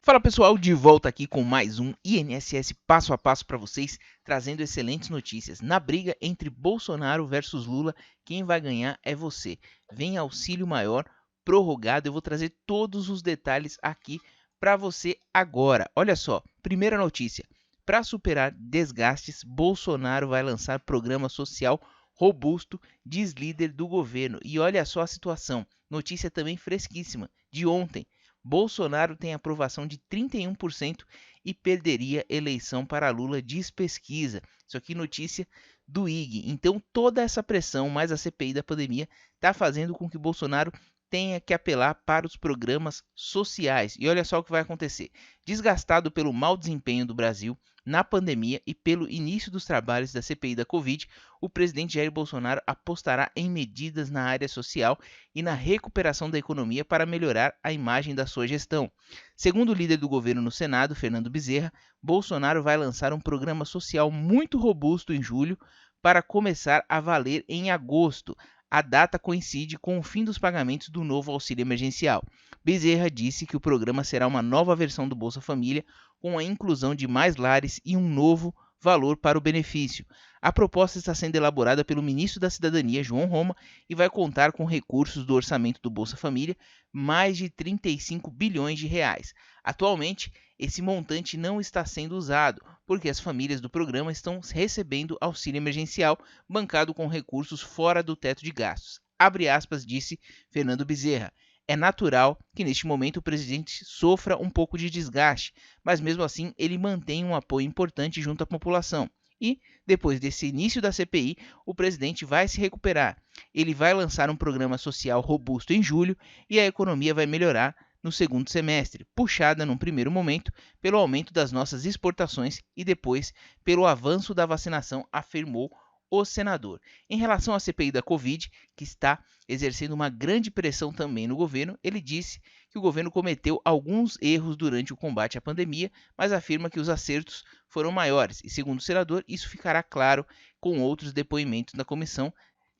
Fala pessoal, de volta aqui com mais um INSS passo a passo para vocês, trazendo excelentes notícias. Na briga entre Bolsonaro versus Lula, quem vai ganhar é você. Vem auxílio maior prorrogado, eu vou trazer todos os detalhes aqui para você agora. Olha só, primeira notícia. Para superar desgastes, Bolsonaro vai lançar programa social robusto, diz líder do governo. E olha só a situação, notícia também fresquíssima, de ontem. Bolsonaro tem aprovação de 31% e perderia eleição para Lula, diz pesquisa. Isso aqui notícia do IG. Então toda essa pressão, mais a CPI da pandemia, está fazendo com que Bolsonaro tenha que apelar para os programas sociais. E olha só o que vai acontecer. Desgastado pelo mau desempenho do Brasil na pandemia e pelo início dos trabalhos da CPI da Covid, o presidente Jair Bolsonaro apostará em medidas na área social e na recuperação da economia para melhorar a imagem da sua gestão. Segundo o líder do governo no Senado, Fernando Bezerra, Bolsonaro vai lançar um programa social muito robusto em julho para começar a valer em agosto. A data coincide com o fim dos pagamentos do novo auxílio emergencial. Bezerra disse que o programa será uma nova versão do Bolsa Família, com a inclusão de mais lares e um novo valor para o benefício. A proposta está sendo elaborada pelo ministro da Cidadania, João Roma, e vai contar com recursos do orçamento do Bolsa Família, mais de 35 bilhões de reais. Atualmente, esse montante não está sendo usado, porque as famílias do programa estão recebendo auxílio emergencial bancado com recursos fora do teto de gastos. Abre aspas, disse Fernando Bezerra. É natural que neste momento o presidente sofra um pouco de desgaste, mas mesmo assim ele mantém um apoio importante junto à população. E, depois desse início da CPI, o presidente vai se recuperar. Ele vai lançar um programa social robusto em julho e a economia vai melhorar no segundo semestre, puxada num primeiro momento pelo aumento das nossas exportações e depois pelo avanço da vacinação, afirmou o senador. Em relação à CPI da Covid, que está exercendo uma grande pressão também no governo, ele disse que o governo cometeu alguns erros durante o combate à pandemia, mas afirma que os acertos foram maiores e, segundo o senador, isso ficará claro com outros depoimentos da comissão,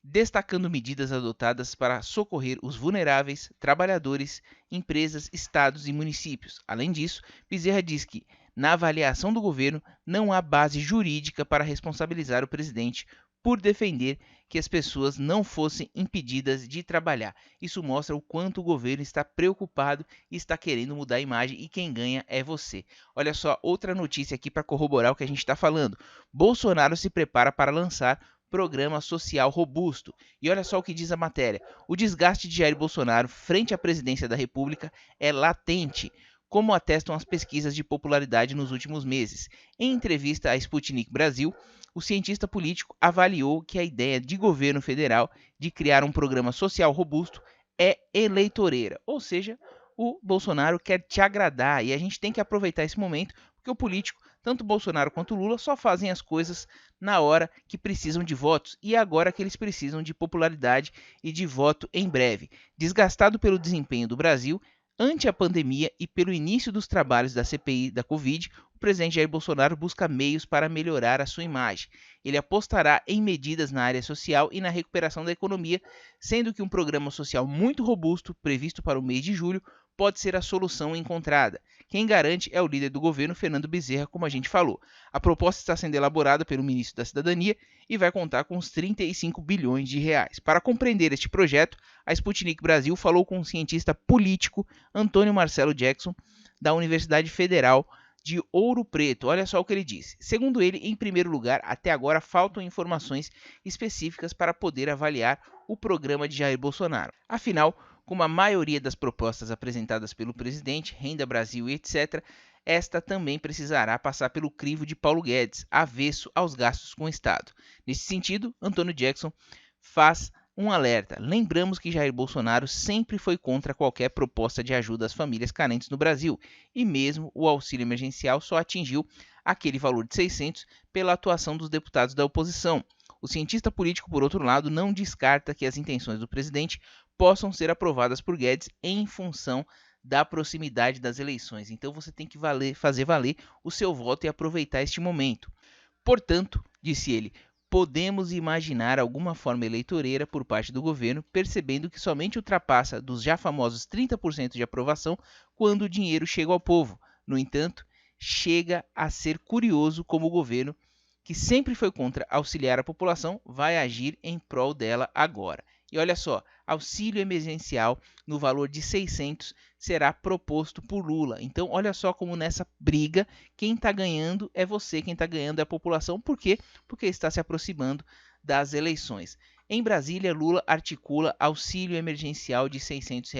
destacando medidas adotadas para socorrer os vulneráveis, trabalhadores, empresas, estados e municípios. Além disso, Bezerra diz que, na avaliação do governo, não há base jurídica para responsabilizar o presidente por defender que as pessoas não fossem impedidas de trabalhar. Isso mostra o quanto o governo está preocupado e está querendo mudar a imagem, e quem ganha é você. Olha só, outra notícia aqui para corroborar o que a gente está falando. Bolsonaro se prepara para lançar programa social robusto. E olha só o que diz a matéria. O desgaste de Jair Bolsonaro frente à presidência da República é latente, como atestam as pesquisas de popularidade nos últimos meses. Em entrevista à Sputnik Brasil, o cientista político avaliou que a ideia de governo federal de criar um programa social robusto é eleitoreira, ou seja, o Bolsonaro quer te agradar e a gente tem que aproveitar esse momento, porque o político, tanto Bolsonaro quanto Lula, só fazem as coisas na hora que precisam de votos e agora que eles precisam de popularidade e de voto em breve. Desgastado pelo desempenho do Brasil ante a pandemia e pelo início dos trabalhos da CPI da Covid, o presidente Jair Bolsonaro busca meios para melhorar a sua imagem. Ele apostará em medidas na área social e na recuperação da economia, sendo que um programa social muito robusto, previsto para o mês de julho, pode ser a solução encontrada. Quem garante é o líder do governo, Fernando Bezerra, como a gente falou. A proposta está sendo elaborada pelo ministro da Cidadania e vai contar com uns 35 bilhões de reais. Para compreender este projeto, a Sputnik Brasil falou com o cientista político Antônio Marcelo Jackson, da Universidade Federal de Ouro Preto. Olha só o que ele disse. Segundo ele, em primeiro lugar, até agora faltam informações específicas para poder avaliar o programa de Jair Bolsonaro. Afinal, como a maioria das propostas apresentadas pelo presidente, Renda Brasil e etc., esta também precisará passar pelo crivo de Paulo Guedes, avesso aos gastos com o Estado. Nesse sentido, Antônio Jackson faz um alerta. Lembramos que Jair Bolsonaro sempre foi contra qualquer proposta de ajuda às famílias carentes no Brasil, e mesmo o auxílio emergencial só atingiu aquele valor de 600 pela atuação dos deputados da oposição. O cientista político, por outro lado, não descarta que as intenções do presidente possam ser aprovadas por Guedes em função da proximidade das eleições. Então você tem que fazer valer o seu voto e aproveitar este momento. Portanto, disse ele, podemos imaginar alguma forma eleitoreira por parte do governo, percebendo que somente ultrapassa dos já famosos 30% de aprovação quando o dinheiro chega ao povo. No entanto, chega a ser curioso como o governo, que sempre foi contra auxiliar a população, vai agir em prol dela agora. E olha só, auxílio emergencial no valor de 600 será proposto por Lula. Então, olha só como nessa briga, quem está ganhando é você, quem está ganhando é a população. Por quê? Porque está se aproximando das eleições. Em Brasília, Lula articula auxílio emergencial de R$ 600.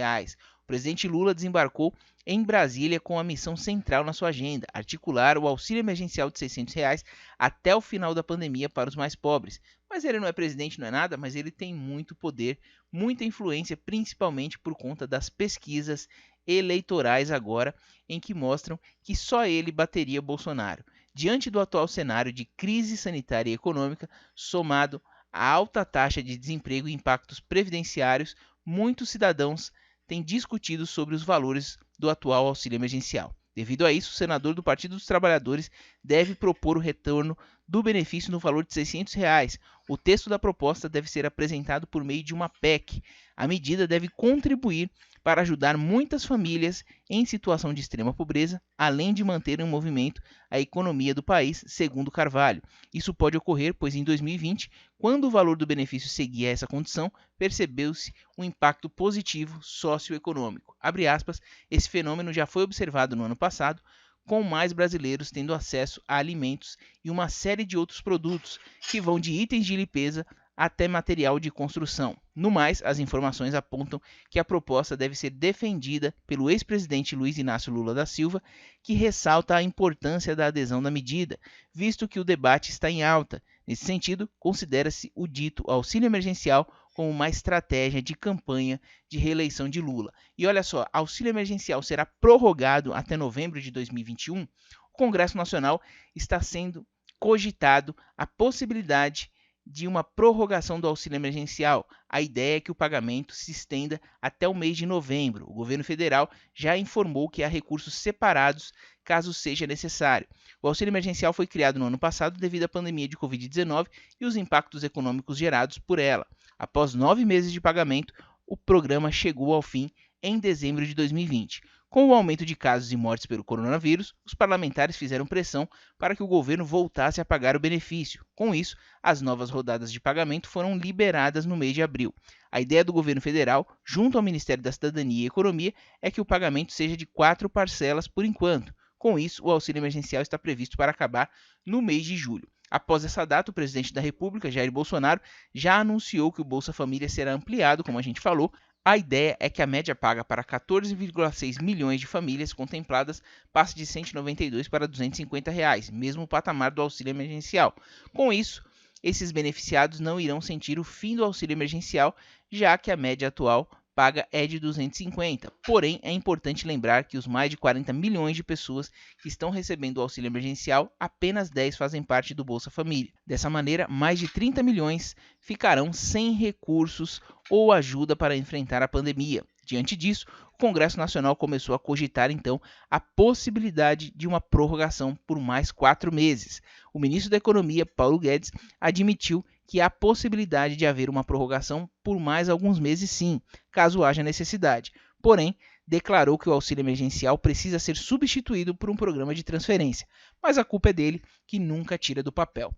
O presidente Lula desembarcou em Brasília com a missão central na sua agenda, articular o auxílio emergencial de R$ 600 até o final da pandemia para os mais pobres. Mas ele não é presidente, não é nada, mas ele tem muito poder, muita influência, principalmente por conta das pesquisas eleitorais agora, em que mostram que só ele bateria Bolsonaro. Diante do atual cenário de crise sanitária e econômica, somado à alta taxa de desemprego e impactos previdenciários, muitos cidadãos têm discutido sobre os valores do atual auxílio emergencial. Devido a isso, o senador do Partido dos Trabalhadores deve propor o retorno do benefício no valor de R$ 600. O texto da proposta deve ser apresentado por meio de uma PEC. A medida deve contribuir para ajudar muitas famílias em situação de extrema pobreza, além de manter em movimento a economia do país, segundo Carvalho. Isso pode ocorrer, pois em 2020, quando o valor do benefício seguia essa condição, percebeu-se um impacto positivo socioeconômico. Abre aspas, esse fenômeno já foi observado no ano passado, com mais brasileiros tendo acesso a alimentos e uma série de outros produtos, que vão de itens de limpeza até material de construção. No mais, as informações apontam que a proposta deve ser defendida pelo ex-presidente Luiz Inácio Lula da Silva, que ressalta a importância da adesão da medida, visto que o debate está em alta. Nesse sentido, considera-se o dito auxílio emergencial como uma estratégia de campanha de reeleição de Lula. E olha só, auxílio emergencial será prorrogado até novembro de 2021. O Congresso Nacional está sendo cogitado a possibilidade de uma prorrogação do auxílio emergencial. A ideia é que o pagamento se estenda até o mês de novembro. O governo federal já informou que há recursos separados caso seja necessário. O auxílio emergencial foi criado no ano passado devido à pandemia de Covid-19 e os impactos econômicos gerados por ela. Após 9 meses de pagamento, o programa chegou ao fim em dezembro de 2020. Com o aumento de casos e mortes pelo coronavírus, os parlamentares fizeram pressão para que o governo voltasse a pagar o benefício. Com isso, as novas rodadas de pagamento foram liberadas no mês de abril. A ideia do governo federal, junto ao Ministério da Cidadania e Economia, é que o pagamento seja de 4 parcelas por enquanto. Com isso, o auxílio emergencial está previsto para acabar no mês de julho. Após essa data, o presidente da República, Jair Bolsonaro, já anunciou que o Bolsa Família será ampliado, como a gente falou. A ideia é que a média paga para 14,6 milhões de famílias contempladas passe de R$ 192 para R$ 250, mesmo patamar do auxílio emergencial. Com isso, esses beneficiados não irão sentir o fim do auxílio emergencial, já que a média atual paga é de 250. Porém, é importante lembrar que os mais de 40 milhões de pessoas que estão recebendo o auxílio emergencial, apenas 10 fazem parte do Bolsa Família. Dessa maneira, mais de 30 milhões ficarão sem recursos ou ajuda para enfrentar a pandemia. Diante disso, o Congresso Nacional começou a cogitar, então, a possibilidade de uma prorrogação por mais 4 meses. O ministro da Economia, Paulo Guedes, admitiu que há possibilidade de haver uma prorrogação por mais alguns meses sim, caso haja necessidade. Porém, declarou que o auxílio emergencial precisa ser substituído por um programa de transferência, mas a culpa é dele, que nunca tira do papel.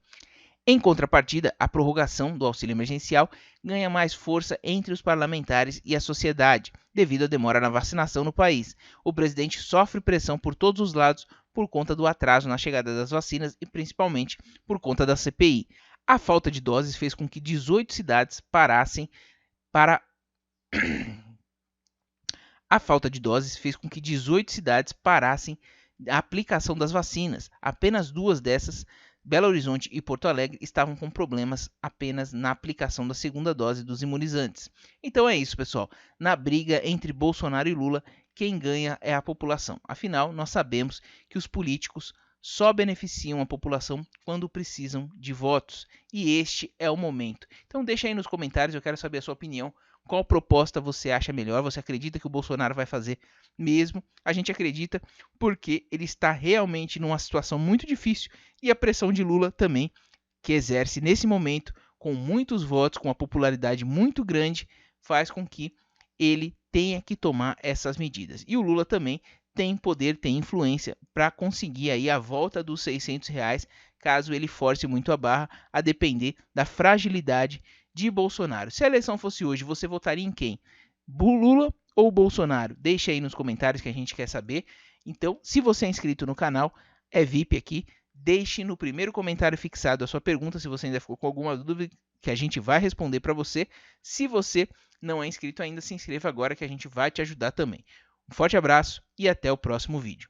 Em contrapartida, a prorrogação do auxílio emergencial ganha mais força entre os parlamentares e a sociedade, devido à demora na vacinação no país. O presidente sofre pressão por todos os lados por conta do atraso na chegada das vacinas e principalmente por conta da CPI. A falta de doses fez com que 18 cidades parassem para a aplicação das vacinas. Apenas 2 dessas, Belo Horizonte e Porto Alegre, estavam com problemas apenas na aplicação da segunda dose dos imunizantes. Então é isso, pessoal. Na briga entre Bolsonaro e Lula, quem ganha é a população. Afinal, nós sabemos que os políticos só beneficiam a população quando precisam de votos. E este é o momento. Então deixa aí nos comentários, eu quero saber a sua opinião. Qual proposta você acha melhor? Você acredita que o Bolsonaro vai fazer mesmo? A gente acredita porque ele está realmente numa situação muito difícil e a pressão de Lula também, que exerce nesse momento com muitos votos, com uma popularidade muito grande, faz com que ele tenha que tomar essas medidas. E o Lula também tem poder, tem influência para conseguir aí a volta dos R$ 600, caso ele force muito a barra, a depender da fragilidade de Bolsonaro. Se a eleição fosse hoje, você votaria em quem? Lula ou Bolsonaro? Deixa aí nos comentários que a gente quer saber. Então, se você é inscrito no canal, é VIP aqui, deixe no primeiro comentário fixado a sua pergunta, se você ainda ficou com alguma dúvida, que a gente vai responder para você. Se você não é inscrito ainda, se inscreva agora que a gente vai te ajudar também. Um forte abraço e até o próximo vídeo.